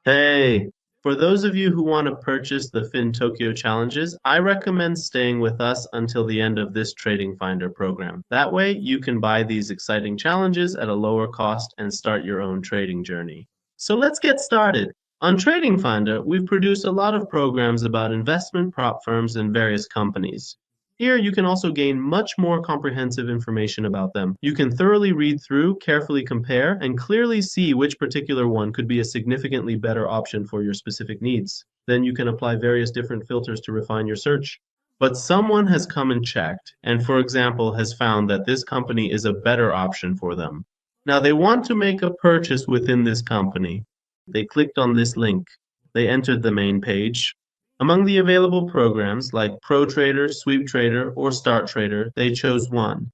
Hey, for those of you who want to purchase the Fintokei challenges, I recommend staying with us until the end of this TradingFinder program. That way, you can buy these exciting challenges at a lower cost and start your own trading journey. So let's get started. On TradingFinder, we've produced a lot of programs about investment prop firms and various companies. Here, you can also gain much more comprehensive information about them. You can thoroughly read through, carefully compare, and clearly see which particular one could be a significantly better option for your specific needs. Then you can apply various different filters to refine your search. But someone has come and checked, and for example, has found that this company is a better option for them. Now they want to make a purchase within this company. They clicked on this link. They entered the main page. Among the available programs like Pro Trader, Sweep Trader, or Start Trader, they chose one.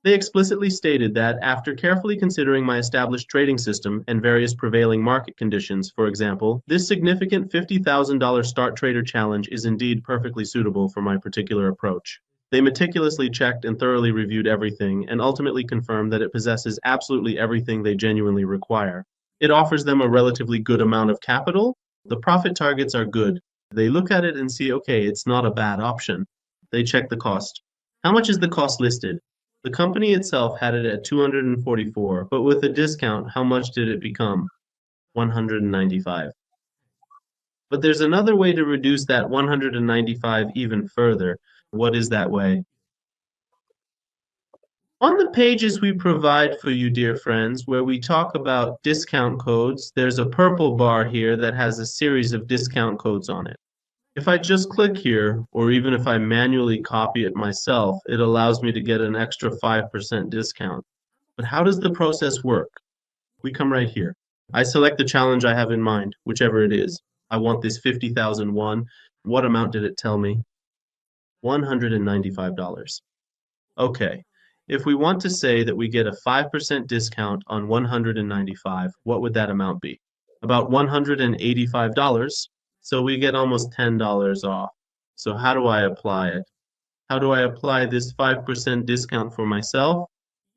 They explicitly stated that after carefully considering my established trading system and various prevailing market conditions, for example, this significant $50,000 Start Trader challenge is indeed perfectly suitable for my particular approach. They meticulously checked and thoroughly reviewed everything and ultimately confirmed that it possesses absolutely everything they genuinely require. It offers them a relatively good amount of capital. The profit targets are good. They look at it and see, okay, it's not a bad option. They check the cost. How much is the cost listed? The company itself had it at 244, but with a discount, how much did it become? 195. But there's another way to reduce that 195 even further. What is that way? On the pages we provide for you, dear friends, where we talk about discount codes, there's a purple bar here that has a series of discount codes on it. If I just click here, or even if I manually copy it myself, it allows me to get an extra 5% discount. But how does the process work? We come right here. I select the challenge I have in mind, whichever it is. I want this 50,001. What amount did it tell me? $195. Okay. If we want to say that we get a 5% discount on 195, what would that amount be? About $185. So we get almost $10 off. So how do I apply it? How do I apply this 5% discount for myself?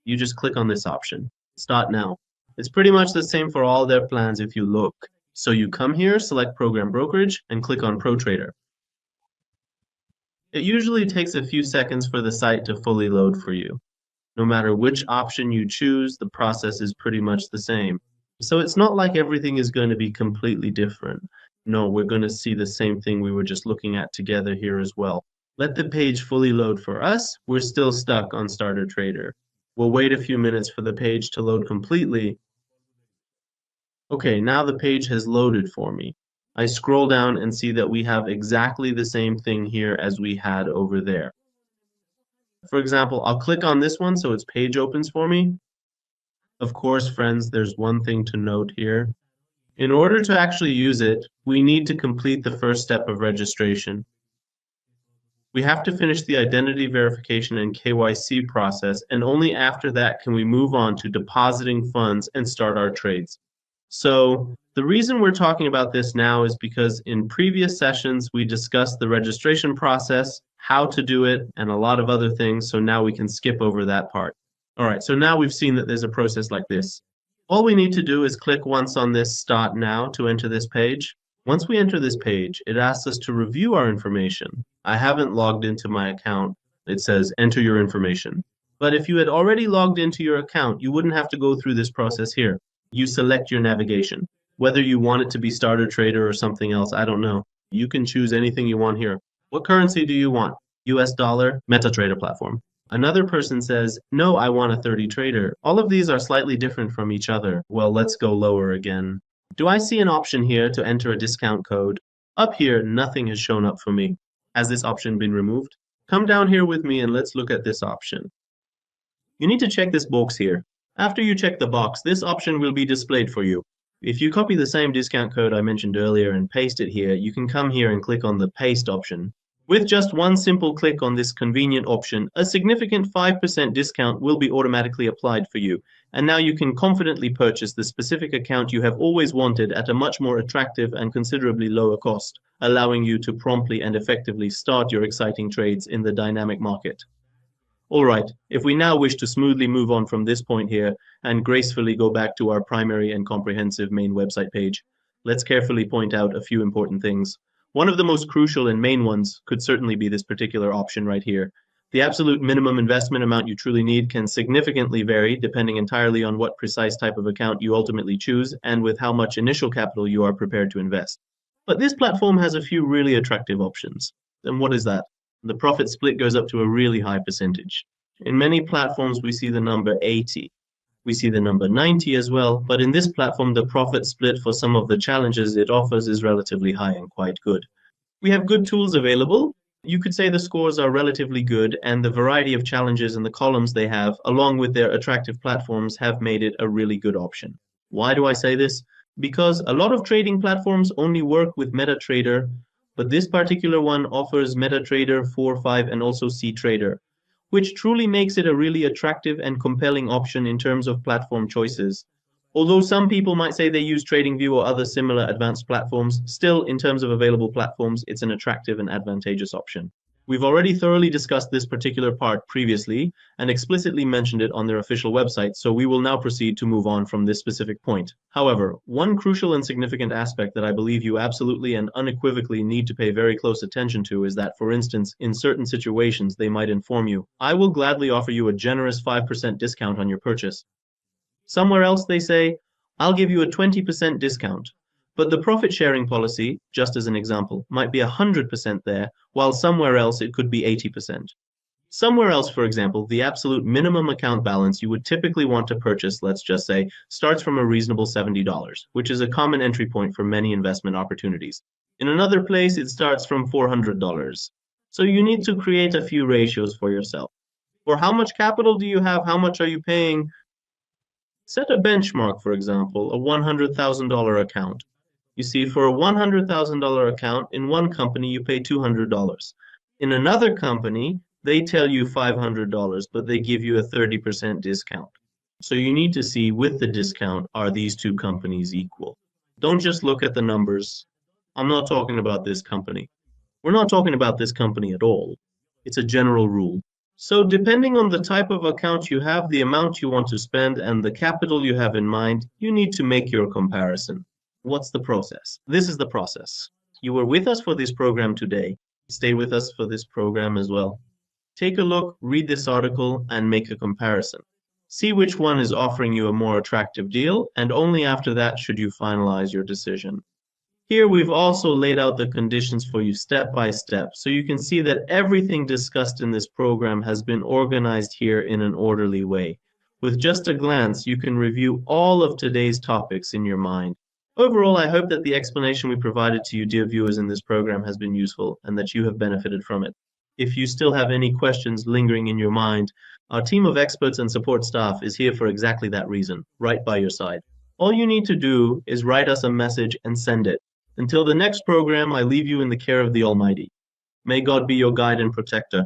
You just click on this option. Start now. It's pretty much the same for all their plans if you look. So you come here, select Program Brokerage, and click on Pro Trader. It usually takes a few seconds for the site to fully load for you. No matter which option you choose, the process is pretty much the same. So it's not like everything is going to be completely different. No, we're going to see the same thing we were just looking at together here as well. Let the page fully load for us. We're still stuck on Starter Trader. We'll wait a few minutes for the page to load completely. Okay, now the page has loaded for me. I scroll down and see that we have exactly the same thing here as we had over there. For example, I'll click on this one so its page opens for me. Of course, friends, there's one thing to note here. In order to actually use it, we need to complete the first step of registration. We have to finish the identity verification and KYC process, and only after that can we move on to depositing funds and start our trades. So the reason we're talking about this now is because in previous sessions we discussed the registration process, how to do it, and a lot of other things, so now we can skip over that part. All right, so now we've seen that there's a process like this. All we need to do is click once on this Start Now to enter this page. Once we enter this page, it asks us to review our information. I haven't logged into my account. It says enter your information. But if you had already logged into your account, you wouldn't have to go through this process here. You select your navigation. Whether you want it to be Starter Trader or something else, I don't know. You can choose anything you want here. What currency do you want? US dollar, MetaTrader platform. Another person says, no, I want a 30 trader. All of these are slightly different from each other. Well, let's go lower again. Do I see an option here to enter a discount code? Up here, nothing has shown up for me. Has this option been removed? Come down here with me and let's look at this option. You need to check this box here. After you check the box, this option will be displayed for you. If you copy the same discount code I mentioned earlier and paste it here, you can come here and click on the paste option. With just one simple click on this convenient option, a significant 5% discount will be automatically applied for you, and now you can confidently purchase the specific account you have always wanted at a much more attractive and considerably lower cost, allowing you to promptly and effectively start your exciting trades in the dynamic market. All right, if we now wish to smoothly move on from this point here and gracefully go back to our primary and comprehensive main website page, Let's carefully point out a few important things. One of the most crucial and main ones could certainly be this particular option right here. The absolute minimum investment amount you truly need can significantly vary depending entirely on what precise type of account you ultimately choose and with how much initial capital you are prepared to invest. But this platform has a few really attractive options. And what is that? The profit split goes up to a really high percentage. In many platforms, we see the number 80. We see the number 90 as well, but in this platform, the profit split for some of the challenges it offers is relatively high and quite good. We have good tools available. You could say the scores are relatively good, and the variety of challenges and the columns they have, along with their attractive platforms, have made it a really good option. Why do I say this? Because a lot of trading platforms only work with MetaTrader, but this particular one offers MetaTrader 4, 5, and also CTrader, which truly makes it a really attractive and compelling option in terms of platform choices. Although some people might say they use TradingView or other similar advanced platforms, still, in terms of available platforms, it's an attractive and advantageous option. We've already thoroughly discussed this particular part previously and explicitly mentioned it on their official website, so we will now proceed to move on from this specific point. However, one crucial and significant aspect that I believe you absolutely and unequivocally need to pay very close attention to is that, for instance, in certain situations, they might inform you, "I will gladly offer you a generous 5% discount on your purchase." Somewhere else they say, "I'll give you a 20% discount." But the profit sharing policy, just as an example, might be 100% there, while somewhere else it could be 80%. Somewhere else, for example, the absolute minimum account balance you would typically want to purchase, let's just say, starts from a reasonable $70, which is a common entry point for many investment opportunities. In another place, it starts from $400. So you need to create a few ratios for yourself. For how much capital do you have? How much are you paying? Set a benchmark, for example, a $100,000 account. You see, for a $100,000 account, in one company you pay $200. In another company, they tell you $500, but they give you a 30% discount. So you need to see, with the discount, are these two companies equal? Don't just look at the numbers. I'm not talking about this company. We're not talking about this company at all. It's a general rule. So depending on the type of account you have, the amount you want to spend, and the capital you have in mind, you need to make your comparison. What's the process? This is the process. You were with us for this program today. Stay with us for this program as well. Take a look, read this article, and make a comparison. See which one is offering you a more attractive deal, and only after that should you finalize your decision. Here we've also laid out the conditions for you step by step, so you can see that everything discussed in this program has been organized here in an orderly way. With just a glance, you can review all of today's topics in your mind. Overall, I hope that the explanation we provided to you, dear viewers, in this program has been useful and that you have benefited from it. If you still have any questions lingering in your mind, our team of experts and support staff is here for exactly that reason, right by your side. All you need to do is write us a message and send it. Until the next program, I leave you in the care of the Almighty. May God be your guide and protector.